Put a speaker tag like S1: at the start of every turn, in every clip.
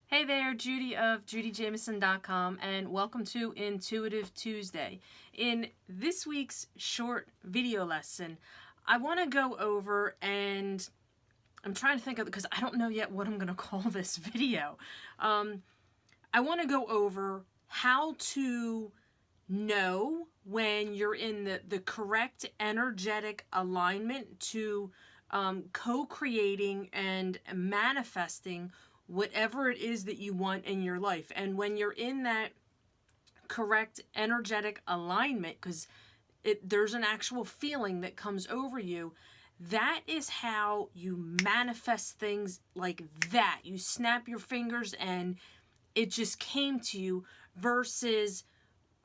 S1: Hey there, Judi of JudyJamieson.com, and welcome to Intuitive Tuesday. In this week's short video lesson, I want to go over, and I'm trying to think of, because I don't know yet what I'm going to call this video. I want to go over how to know when you're in the correct energetic alignment to co-creating and manifesting whatever it is that you want in your life. And when you're in that correct energetic alignment, because there's an actual feeling that comes over you, that is how you manifest things like that. You snap your fingers and it just came to you, versus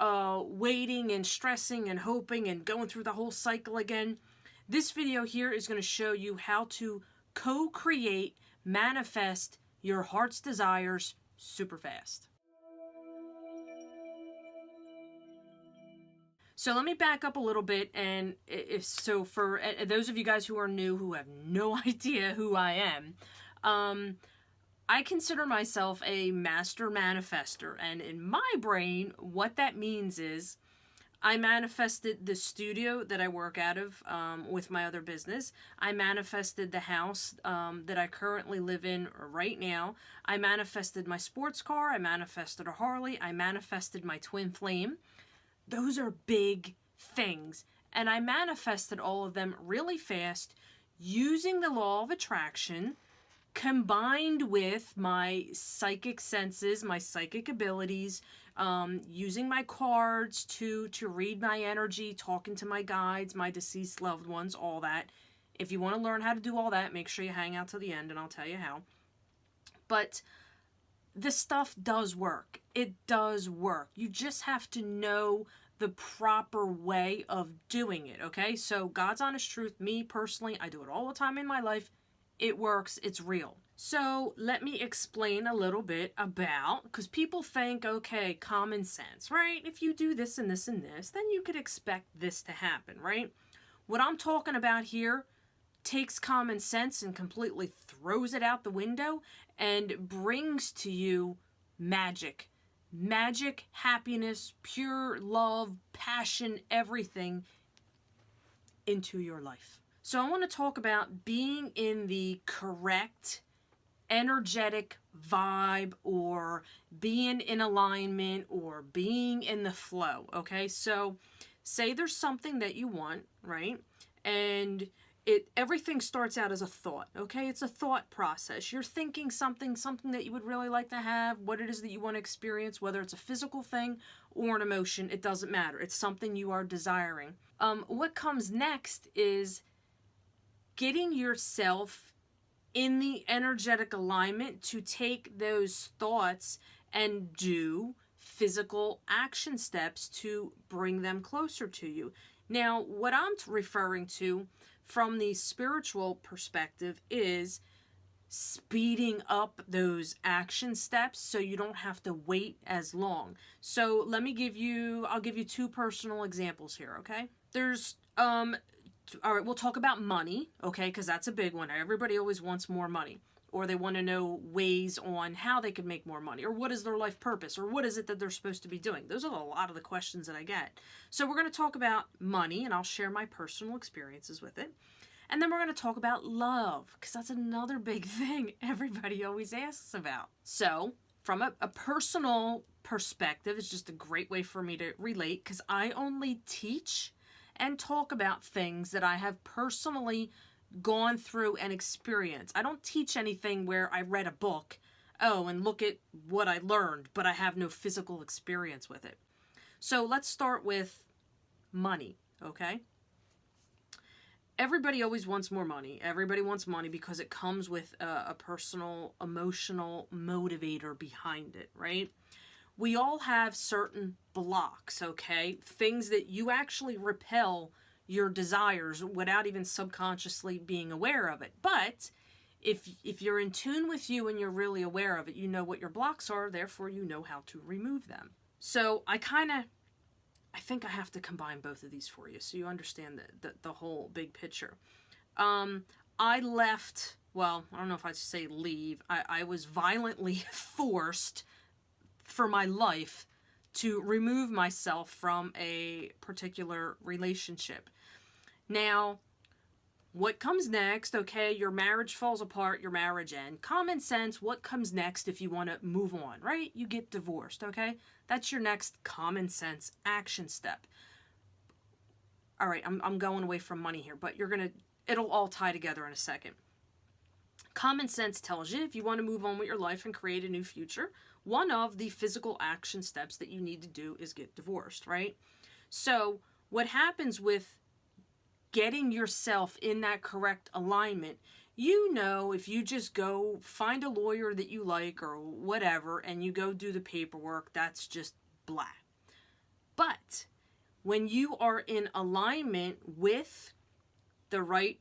S1: waiting and stressing and hoping and going through the whole cycle again. This video here is going to show you how to co-create, manifest your heart's desires super fast. So let me back up a little bit, and for those of you guys who are new, who have no idea who I am, I consider myself a master manifester, and in my brain, what that means is I manifested the studio that I work out of with my other business. I manifested the house that I currently live in right now. I manifested my sports car. I manifested a Harley. I manifested my twin flame. Those are big things. And I manifested all of them really fast using the law of attraction, combined with my psychic senses, my psychic abilities, using my cards to read my energy, talking to my guides, my deceased loved ones, all that. If you want to learn how to do all that, make sure you hang out till the end and I'll tell you how. But this stuff does work. It does work. You just have to know the proper way of doing it, okay? So God's honest truth, me personally, I do it all the time in my life. It works. It's real. So let me explain a little bit about, because people think, okay, common sense, right? If you do this and this and this, then you could expect this to happen, right? What I'm talking about here takes common sense and completely throws it out the window and brings to you magic. Magic, happiness, pure love, passion, everything into your life. So I want to talk about being in the correct energetic vibe, or being in alignment, or being in the flow, okay? So say there's something that you want, right? And everything starts out as a thought, okay? It's a thought process. You're thinking something that you would really like to have, what it is that you want to experience, whether it's a physical thing or an emotion, it doesn't matter. It's something you are desiring. What comes next is getting yourself in the energetic alignment to take those thoughts and do physical action steps to bring them closer to you. Now, what I'm referring to from the spiritual perspective is speeding up those action steps so you don't have to wait as long. So I'll give you two personal examples here, okay? All right, we'll talk about money, okay, because that's a big one. Everybody always wants more money, or they want to know ways on how they could make more money, or what is their life purpose, or what is it that they're supposed to be doing. Those are a lot of the questions that I get. So we're going to talk about money, and I'll share my personal experiences with it. And then we're going to talk about love, because that's another big thing everybody always asks about. So from a personal perspective, it's just a great way for me to relate, because I only teach and talk about things that I have personally gone through and experienced. I don't teach anything where I read a book, and look at what I learned, but I have no physical experience with it. So let's start with money, okay? Everybody always wants more money. Everybody wants money because it comes with a personal, emotional motivator behind it, right? We all have certain blocks, okay? Things that you actually repel your desires without even subconsciously being aware of it. But if you're in tune with you and you're really aware of it, you know what your blocks are, therefore you know how to remove them. So I think I have to combine both of these for you so you understand the whole big picture. I left well, I don't know if I should say leave. I was violently forced for my life to remove myself from a particular relationship. Now, what comes next? Okay, your marriage falls apart, your marriage ends. Common sense, what comes next if you want to move on, right? You get divorced, okay? That's your next common sense action step. All right, I'm going away from money here, but it'll all tie together in a second. Common sense tells you if you want to move on with your life and create a new future, one of the physical action steps that you need to do is get divorced, right? So, what happens with getting yourself in that correct alignment, if you just go find a lawyer that you like or whatever and you go do the paperwork, that's just blah. But when you are in alignment with the right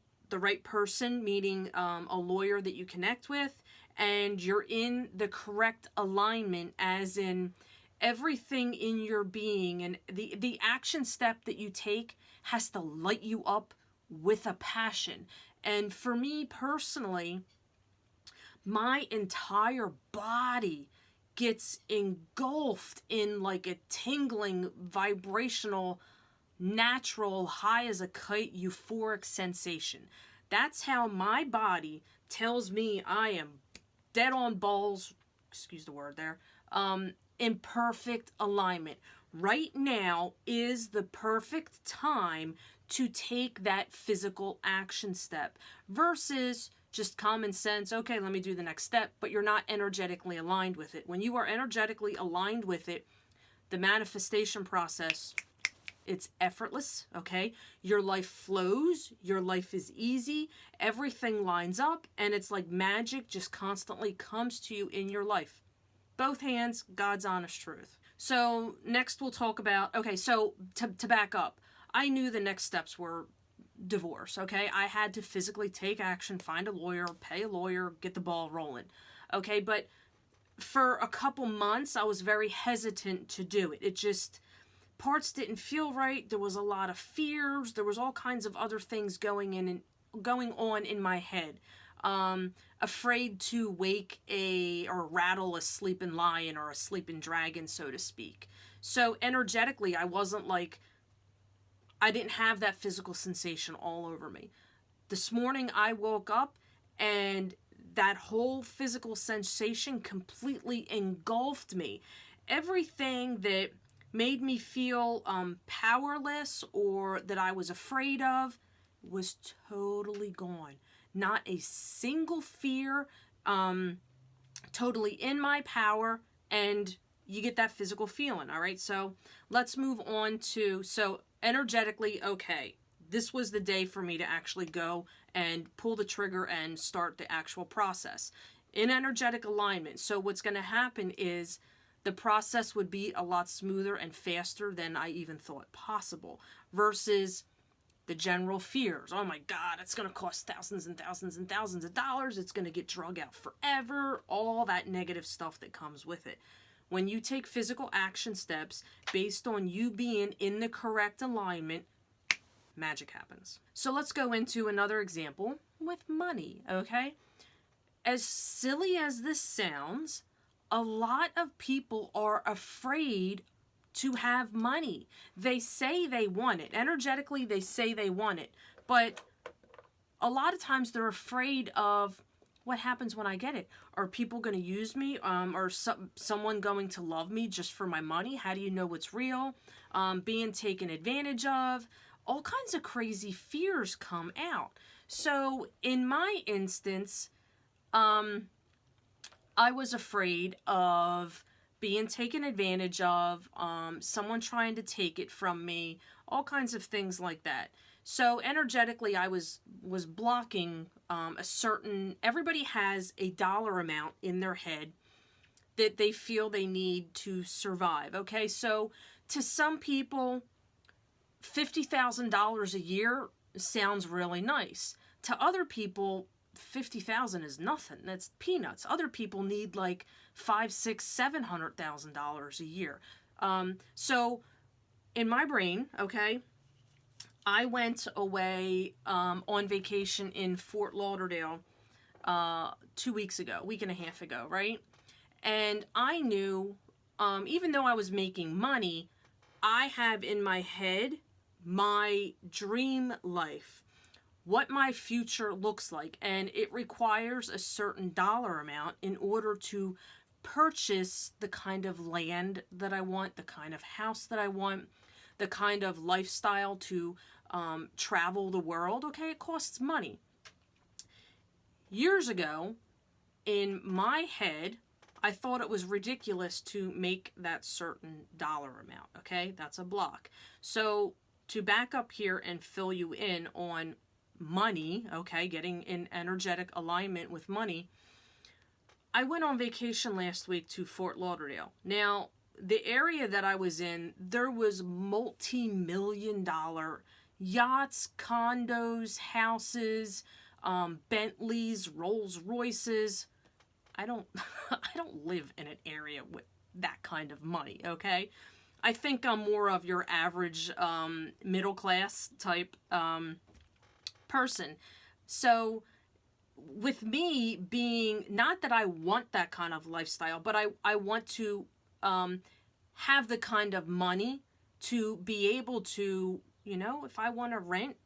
S1: person, meaning a lawyer that you connect with, and you're in the correct alignment, as in everything in your being, and the action step that you take has to light you up with a passion. And for me personally, my entire body gets engulfed in like a tingling, vibrational, natural, high as a kite, euphoric sensation. That's how my body tells me I am dead on balls, excuse the word there, in perfect alignment. Right now is the perfect time to take that physical action step versus just common sense. Okay, let me do the next step, but you're not energetically aligned with it. When you are energetically aligned with it, the manifestation process, it's effortless, okay? Your life flows, your life is easy, everything lines up, and it's like magic just constantly comes to you in your life. Both hands, God's honest truth. So next we'll talk about, okay, so to back up, I knew the next steps were divorce, okay? I had to physically take action, find a lawyer, pay a lawyer, get the ball rolling, okay? But for a couple months, I was very hesitant to do it. It just, parts didn't feel right. There was a lot of fears. There was all kinds of other things going on in my head. Afraid to wake or rattle a sleeping lion or a sleeping dragon, so to speak. So energetically, I didn't have that physical sensation all over me. This morning I woke up and that whole physical sensation completely engulfed me. Everything that made me feel powerless or that I was afraid of was totally gone. Not a single fear, totally in my power, and you get that physical feeling, all right? So let's move on to, energetically, okay, this was the day for me to actually go and pull the trigger and start the actual process. In energetic alignment, so what's going to happen is the process would be a lot smoother and faster than I even thought possible, versus the general fears. Oh my God, it's going to cost thousands and thousands and thousands of dollars. It's going to get drug out forever. All that negative stuff that comes with it. When you take physical action steps based on you being in the correct alignment, magic happens. So let's go into another example with money, okay? As silly as this sounds, a lot of people are afraid to have money. They say they want it. Energetically, they say they want it. But a lot of times they're afraid of what happens when I get it. Are people going to use me? Or someone going to love me just for my money? How do you know what's real? Being taken advantage of. All kinds of crazy fears come out. So in my instance, I was afraid of being taken advantage of, someone trying to take it from me, all kinds of things like that. So energetically, I was blocking everybody has a dollar amount in their head that they feel they need to survive, okay? So to some people, $50,000 a year sounds really nice. To other people, 50,000 is nothing. That's peanuts. Other people need like $500,000, $600,000, $700,000 a year. So in my brain, okay, I went away on vacation in Fort Lauderdale 2 weeks ago, a week and a half ago, right? And I knew, even though I was making money, I have in my head my dream life, what my future looks like, and it requires a certain dollar amount in order to purchase the kind of land that I want, the kind of house that I want, the kind of lifestyle to travel the world. Okay, it costs money. Years ago, in my head, I thought it was ridiculous to make that certain dollar amount. Okay, that's a block. So to back up here and fill you in on money, okay, getting in energetic alignment with money, I went on vacation last week to Fort Lauderdale. Now, the area that I was in, there was multi-million-dollar yachts, condos, houses, Bentleys, Rolls Royces. I don't I don't live in an area with that kind of money, okay? I think I'm more of your average middle class type person. So with me being, not that I want that kind of lifestyle, but I want to have the kind of money to be able to, if I want to rent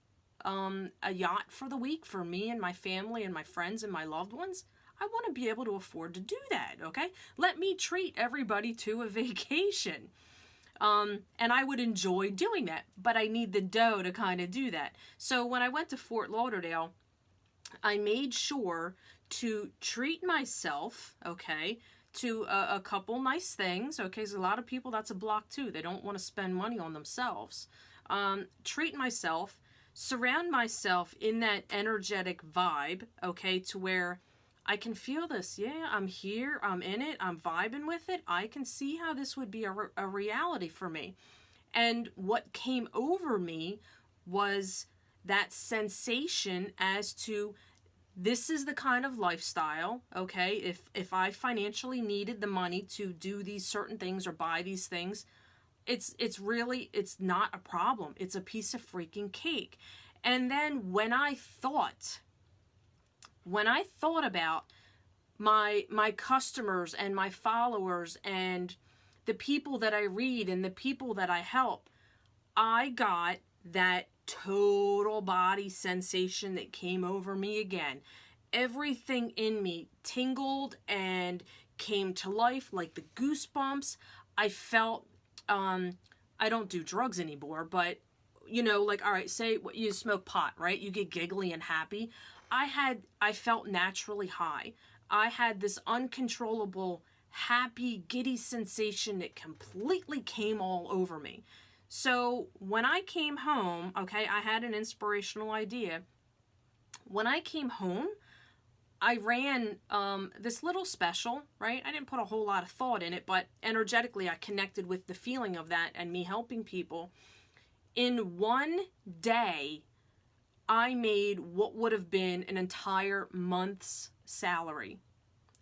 S1: a yacht for the week for me and my family and my friends and my loved ones, I want to be able to afford to do that, okay? Let me treat everybody to a vacation. And I would enjoy doing that, but I need the dough to kind of do that. So when I went to Fort Lauderdale, I made sure to treat myself, okay, to a couple nice things, okay? Because a lot of people, that's a block too. They don't want to spend money on themselves. Treat myself, surround myself in that energetic vibe, okay, to where I can feel this. Yeah, I'm here. I'm in it. I'm vibing with it. I can see how this would be a reality for me. And what came over me was that sensation as to, this is the kind of lifestyle, okay? If I financially needed the money to do these certain things or buy these things, it's not a problem. It's a piece of freaking cake. And then when I thought about my customers and my followers and the people that I read and the people that I help, I got that total body sensation that came over me again. Everything in me tingled and came to life, like the goosebumps. I felt, I don't do drugs anymore, but like, all right, say you smoke pot, right? You get giggly and happy. I felt naturally high. I had this uncontrollable, happy, giddy sensation that completely came all over me. So when I came home, okay, I had an inspirational idea. When I came home, I ran this little special, right? I didn't put a whole lot of thought in it, but energetically I connected with the feeling of that and me helping people. In one day, I made what would have been an entire month's salary.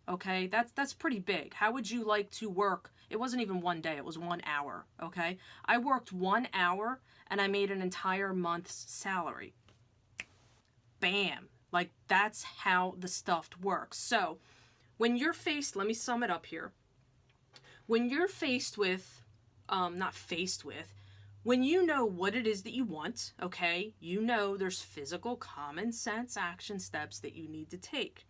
S1: Okay, that's pretty big. How would you like to work? It wasn't even one day, it was 1 hour, okay? I worked 1 hour and I made an entire month's salary. Bam. Like, that's how the stuff works. So, when you're faced, let me sum it up here. When you're faced with, when you know what it is that you want, okay, there's physical common sense action steps that you need to take.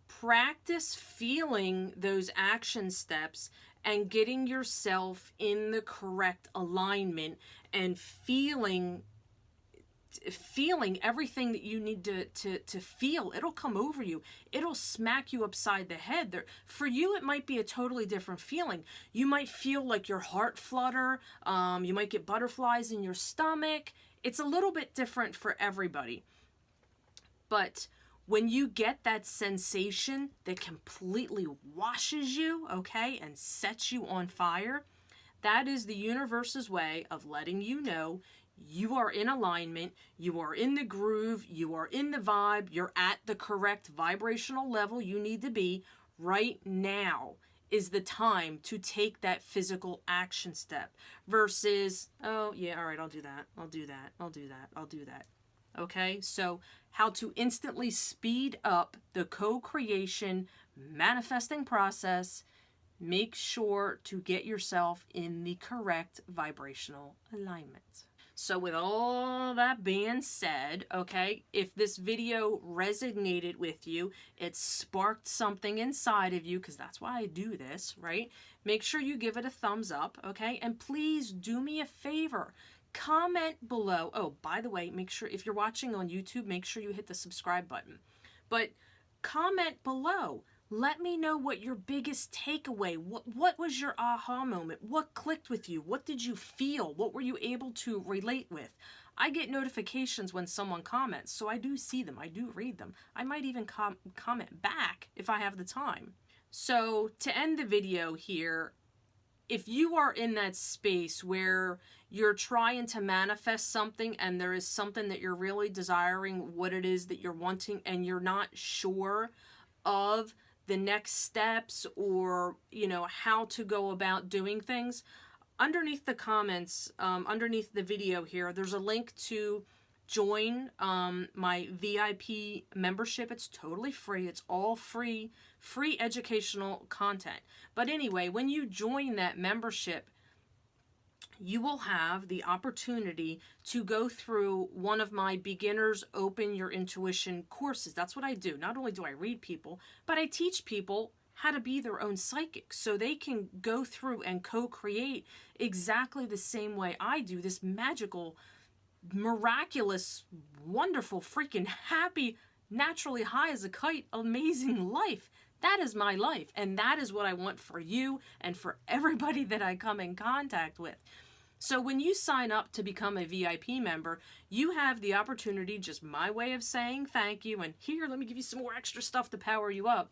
S1: Practice feeling those action steps and getting yourself in the correct alignment and feeling everything that you need to feel. It'll come over you. It'll smack you upside the head. For you, it might be a totally different feeling. You might feel like your heart flutter. You might get butterflies in your stomach. It's a little bit different for everybody. But when you get that sensation that completely washes you, okay, and sets you on fire, that is the universe's way of letting you know you are in alignment, you are in the groove, you are in the vibe, you're at the correct vibrational level you need to be. Right now is the time to take that physical action step versus, oh yeah, all right, I'll do that. Okay, so how to instantly speed up the co-creation manifesting process. Make sure to get yourself in the correct vibrational alignment. So with all that being said, okay, if this video resonated with you, it sparked something inside of you, because that's why I do this, right? Make sure you give it a thumbs up, okay? And please do me a favor. Comment below. Oh, by the way, make sure if you're watching on YouTube, make sure you hit the subscribe button. But comment below. Let me know what your biggest takeaway, what was your aha moment? What clicked with you? What did you feel? What were you able to relate with? I get notifications when someone comments, so I do see them. I do read them. I might even comment back if I have the time. So to end the video here, if you are in that space where you're trying to manifest something and there is something that you're really desiring, what it is that you're wanting, and you're not sure of the next steps or, you know, how to go about doing things, underneath the comments, underneath the video here, there's a link to join my VIP membership. It's totally free. It's all free educational content. But anyway, when you join that membership, you will have the opportunity to go through one of my beginners open your intuition courses. That's what I do. Not only do I read people, but I teach people how to be their own psychic so they can go through and co-create exactly the same way I do, this magical, miraculous, wonderful, freaking happy, naturally high as a kite, amazing life. That is my life, and that is what I want for you and for everybody that I come in contact with. So when you sign up to become a VIP member, you have the opportunity, just my way of saying thank you, and here, let me give you some more extra stuff to power you up.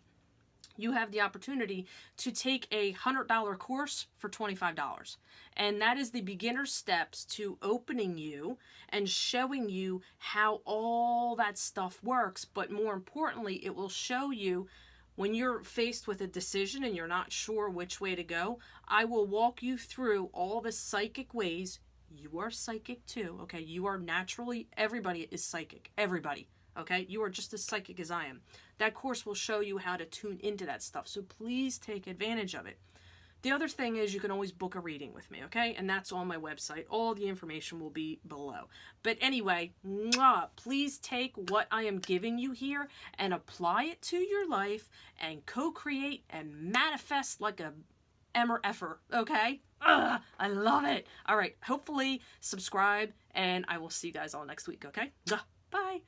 S1: You have the opportunity to take a $100 course for $25. And that is the beginner steps to opening you and showing you how all that stuff works. But more importantly, it will show you when you're faced with a decision and you're not sure which way to go, I will walk you through all the psychic ways. You are psychic too, okay? You are naturally, everybody is psychic, everybody, okay? You are just as psychic as I am. That course will show you how to tune into that stuff, so please take advantage of it. The other thing is you can always book a reading with me, okay? And that's on my website. All the information will be below. But anyway, please take what I am giving you here and apply it to your life and co-create and manifest like a emmer effer, okay? I love it. All right, hopefully subscribe, and I will see you guys all next week, okay? Bye.